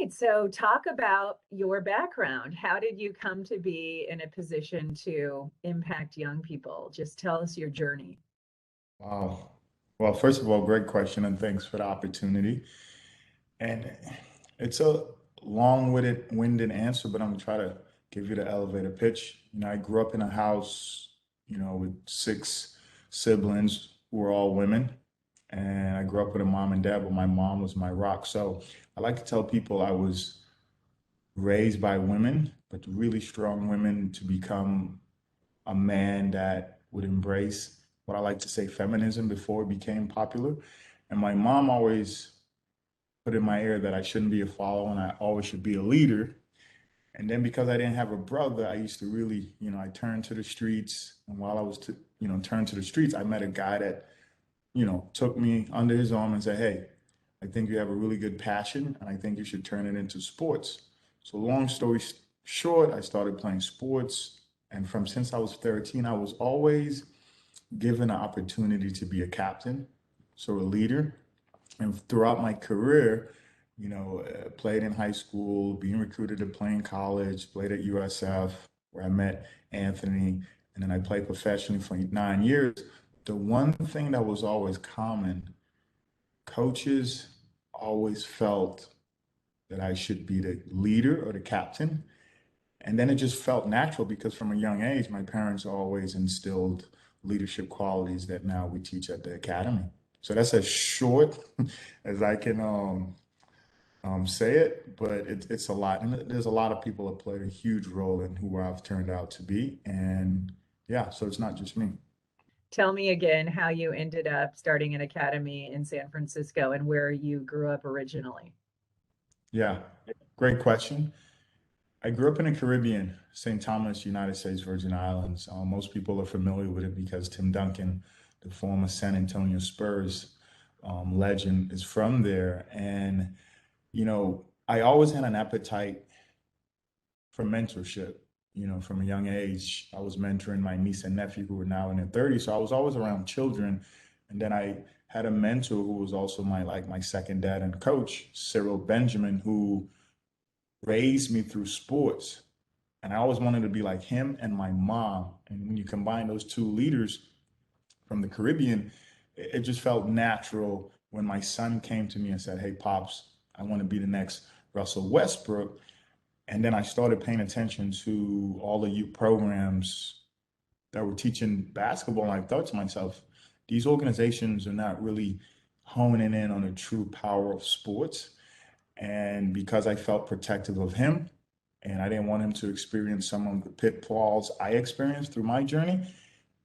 right. So talk about your background. How did you come to be in a position to impact young people? Just tell us your journey. Wow. Well, first of all, great question, and thanks for the opportunity. And it's a long-winded answer, but I'm gonna try to give you the elevator pitch. I grew up in a house, with six siblings who were all women, and I grew up with a mom and dad, but my mom was my rock. So I like to tell people I was raised by women, but really strong women to become a man that would embrace what I like to say feminism before it became popular. And my mom always put in my ear that I shouldn't be a follower and I always should be a leader. And then because I didn't have a brother, I used to really, I turned to the streets. And while I was, turned to the streets, I met a guy that, took me under his arm and said, "Hey, I think you have a really good passion and I think you should turn it into sports." So long story short, I started playing sports. And from since I was 13, I was always given an opportunity to be a captain, so a leader. And throughout my career, played in high school, being recruited to play in college, played at USF, where I met Anthony, and then I played professionally for 9 years. The one thing that was always common, coaches always felt that I should be the leader or the captain. And then it just felt natural because from a young age, my parents always instilled leadership qualities that now we teach at the academy. So that's as short as I can say it, but it's a lot. And there's a lot of people that played a huge role in who I've turned out to be. And yeah, so it's not just me. Tell me again how you ended up starting an academy in San Francisco and where you grew up originally. Yeah, great question. I grew up in the Caribbean, St. Thomas, United States Virgin Islands. Most people are familiar with it because Tim Duncan, the former San Antonio Spurs legend, is from there. And, I always had an appetite for mentorship. From a young age, I was mentoring my niece and nephew who were now in their 30s. So I was always around children. And then I had a mentor who was also my second dad and coach, Cyril Benjamin, who raised me through sports. And I always wanted to be like him and my mom. And when you combine those two leaders from the Caribbean, it just felt natural when my son came to me and said, "Hey, Pops, I want to be the next Russell Westbrook." And then I started paying attention to all the youth programs that were teaching basketball. And I thought to myself, these organizations are not really honing in on the true power of sports. And because I felt protective of him and I didn't want him to experience some of the pitfalls I experienced through my journey,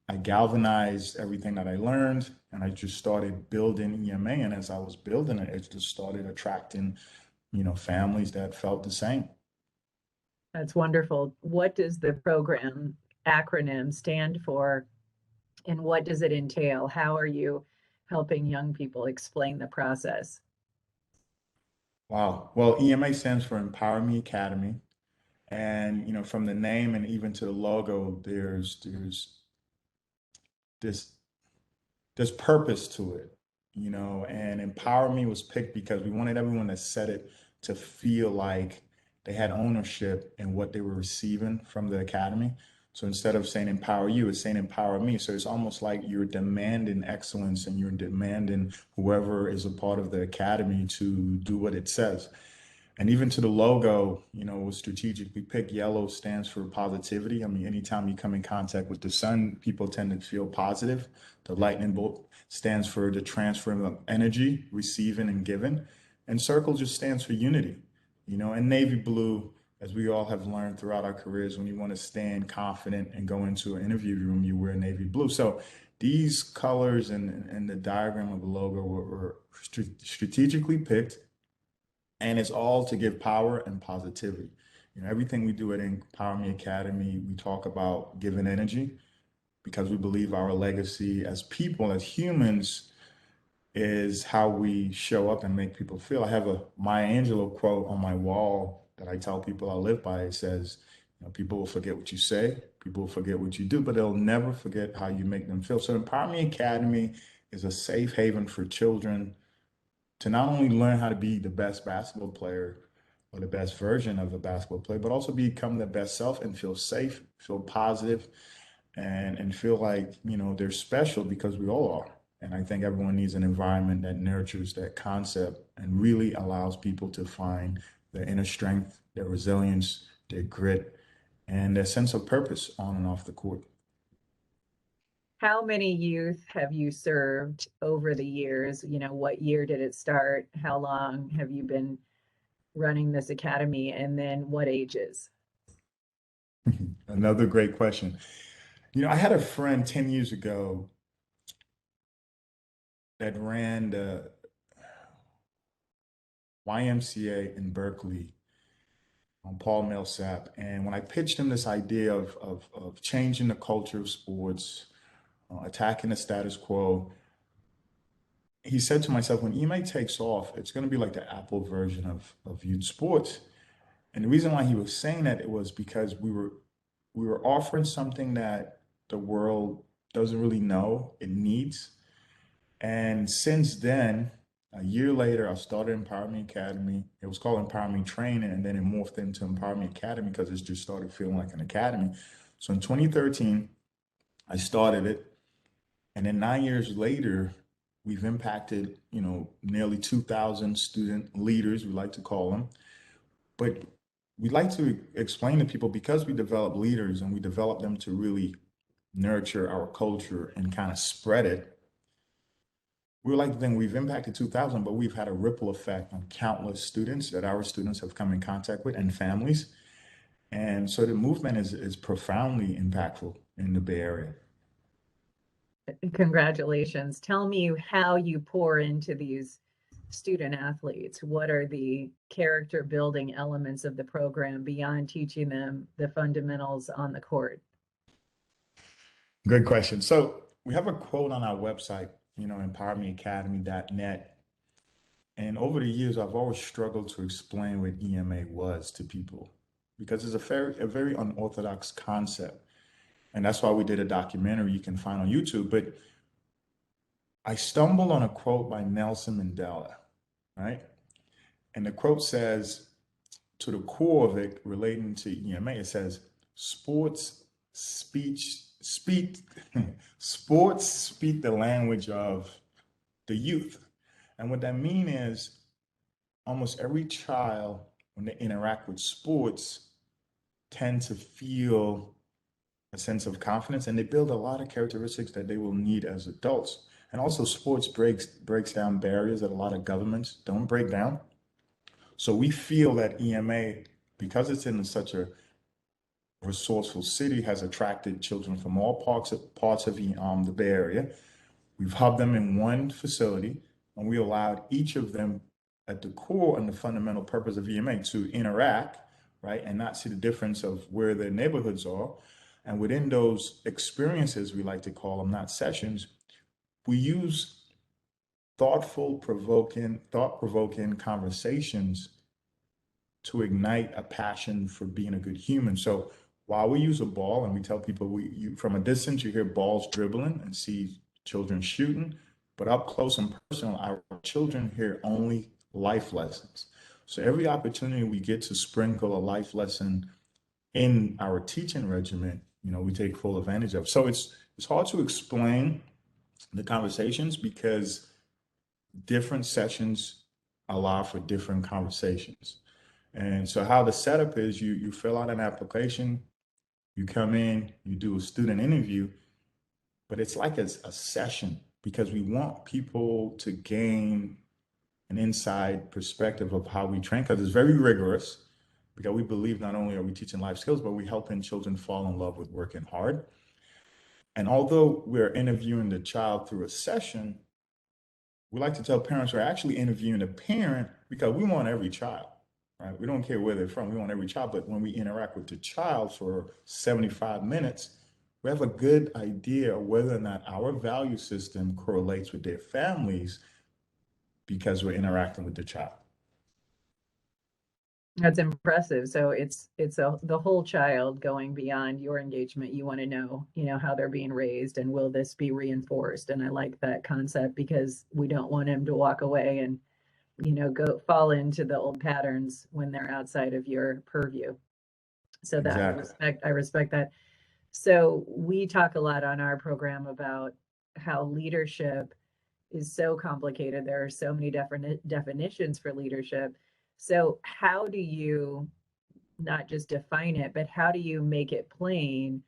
I galvanized everything that I learned and I just started building EMA. And as I was building it, it just started attracting, families that felt the same. That's wonderful. What does the program acronym stand for and what does it entail? How are you helping young people explain the process? Wow. Well, EMA stands for EmpowerME Academy. And, from the name and even to the logo, this there's purpose to it, and Empower Me was picked because we wanted everyone that said it to feel like they had ownership in what they were receiving from the academy. So instead of saying empower you, it's saying empower me. So it's almost like you're demanding excellence and you're demanding whoever is a part of the academy to do what it says. And even to the logo, was strategically picked. Yellow stands for positivity. I mean, anytime you come in contact with the sun, people tend to feel positive. The lightning bolt stands for the transfer of energy, receiving and giving. And circle just stands for unity, and navy blue, as we all have learned throughout our careers, when you want to stand confident and go into an interview room, you wear navy blue. So these colors and the diagram of the logo were strategically picked, and it's all to give power and positivity. Everything we do at Empower Me Academy, we talk about giving energy because we believe our legacy as people, as humans, is how we show up and make people feel. I have a Maya Angelou quote on my wall that I tell people I live by. It says, people will forget what you say, people will forget what you do, but they'll never forget how you make them feel. So Empower Me Academy is a safe haven for children to not only learn how to be the best basketball player, or the best version of a basketball player, but also become their best self and feel safe, feel positive, and feel like, they're special because we all are. And I think everyone needs an environment that nurtures that concept and really allows people to find their inner strength, their resilience, their grit, and their sense of purpose on and off the court. How many youth have you served over the years? What year did it start? How long have you been running this academy? And then what ages? Another great question. I had a friend 10 years ago that ran the YMCA in Berkeley on Paul Millsap. And when I pitched him this idea of changing the culture of sports, attacking the status quo, he said to myself, when EMA takes off, it's going to be like the Apple version of youth sports. And the reason why he was saying that, it was because we were offering something that the world doesn't really know it needs. And since then, a year later, I started EmpowerME Academy. It was called EmpowerME Training, and then it morphed into EmpowerME Academy because it just started feeling like an academy. So in 2013, I started it. And then 9 years later, we've impacted, nearly 2,000 student leaders, we like to call them. But we like to explain to people, because we develop leaders and we develop them to really nurture our culture and kind of spread it. We like to think we've impacted 2,000, but we've had a ripple effect on countless students that our students have come in contact with, and families. And so the movement is profoundly impactful in the Bay Area. Congratulations. Tell me how you pour into these student athletes. What are the character building elements of the program beyond teaching them the fundamentals on the court? Good question. So we have a quote on our website, empowermeacademy.net. And over the years, I've always struggled to explain what EMA was to people, because it's a very unorthodox concept. And that's why we did a documentary you can find on YouTube. But I stumbled on a quote by Nelson Mandela, right? And the quote says, to the core of it, relating to EMA, it says, sports speak sports speak the language of the youth. And what that means is, almost every child, when they interact with sports, tend to feel a sense of confidence, and they build a lot of characteristics that they will need as adults. And also, sports breaks down barriers that a lot of governments don't break down. So we feel that EMA, because it's in such a resourceful city, has attracted children from all parts of the Bay Area. We've hubbed them in one facility, and we allowed each of them, at the core and the fundamental purpose of EMA, to interact, right, and not see the difference of where their neighborhoods are. And within those experiences, we like to call them, not sessions, we use thought-provoking conversations to ignite a passion for being a good human. So while we use a ball, and we tell people, from a distance, you hear balls dribbling and see children shooting, but up close and personal, our children hear only life lessons. So every opportunity we get to sprinkle a life lesson in our teaching regimen, we take full advantage of. So it's hard to explain the conversations, because different sessions allow for different conversations. And so how the setup is, you fill out an application, you come in, you do a student interview, but it's like a session, because we want people to gain an inside perspective of how we train, because it's very rigorous, because we believe not only are we teaching life skills, but we're helping children fall in love with working hard. And although we're interviewing the child through a session, we like to tell parents we're actually interviewing a parent, because we want every child, right? We don't care where they're from, we want every child. But when we interact with the child for 75 minutes, we have a good idea of whether or not our value system correlates with their families, because we're interacting with the child. That's impressive. So it's the whole child, going beyond your engagement. You want to know, how they're being raised, and will this be reinforced? And I like that concept, because we don't want him to walk away and go fall into the old patterns when they're outside of your purview. So that Exactly. I respect that. So we talk a lot on our program about how leadership is so complicated. There are so many different definitions for leadership. So how do you not just define it, but how do you make it plain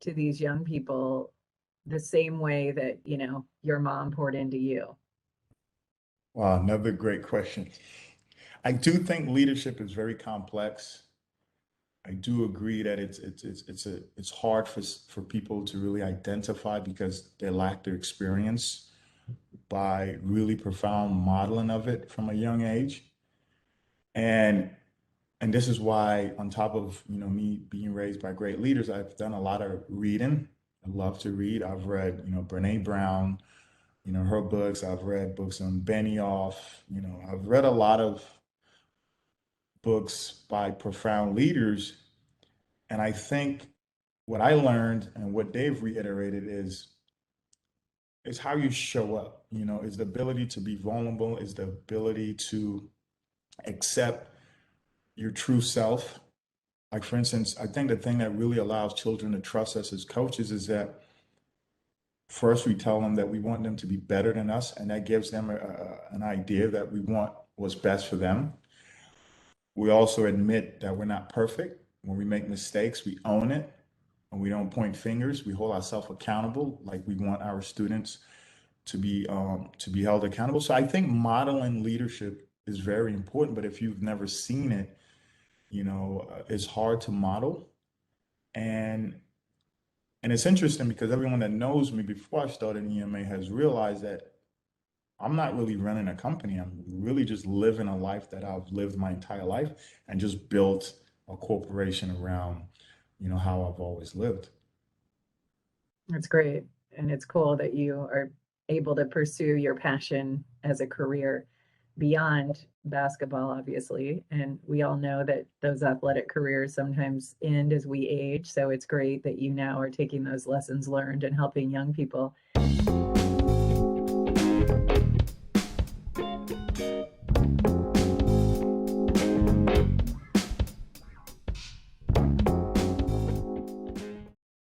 to these young people the same way that, your mom poured into you? Wow, another great question. I do think leadership is very complex. I do agree that it's hard for people to really identify because they lack their experience by really profound modeling of it from a young age. And and this is why, on top of me being raised by great leaders, I've done a lot of reading. I love to read. I've read Brene Brown, her books. I've read books on Benioff. I've read a lot of books by profound leaders, and I think what I learned and what they've reiterated is how you show up. Is the ability to be vulnerable, is the ability to accept your true self. Like, for instance, I think the thing that really allows children to trust us as coaches is that first we tell them that we want them to be better than us, and that gives them an idea that we want what's best for them. We also admit that we're not perfect. When we make mistakes, we own it, and we don't point fingers. We hold ourselves accountable, like we want our students to be held accountable. So I think modeling leadership is very important. But if you've never seen it, it's hard to model. And and it's interesting because everyone that knows me before I started EMA has realized that I'm not really running a company. I'm really just living a life that I've lived my entire life and just built a corporation around, how I've always lived. That's great. And it's cool that you are able to pursue your passion as a career beyond basketball, obviously. And we all know that those athletic careers sometimes end as we age. So it's great that you now are taking those lessons learned and helping young people.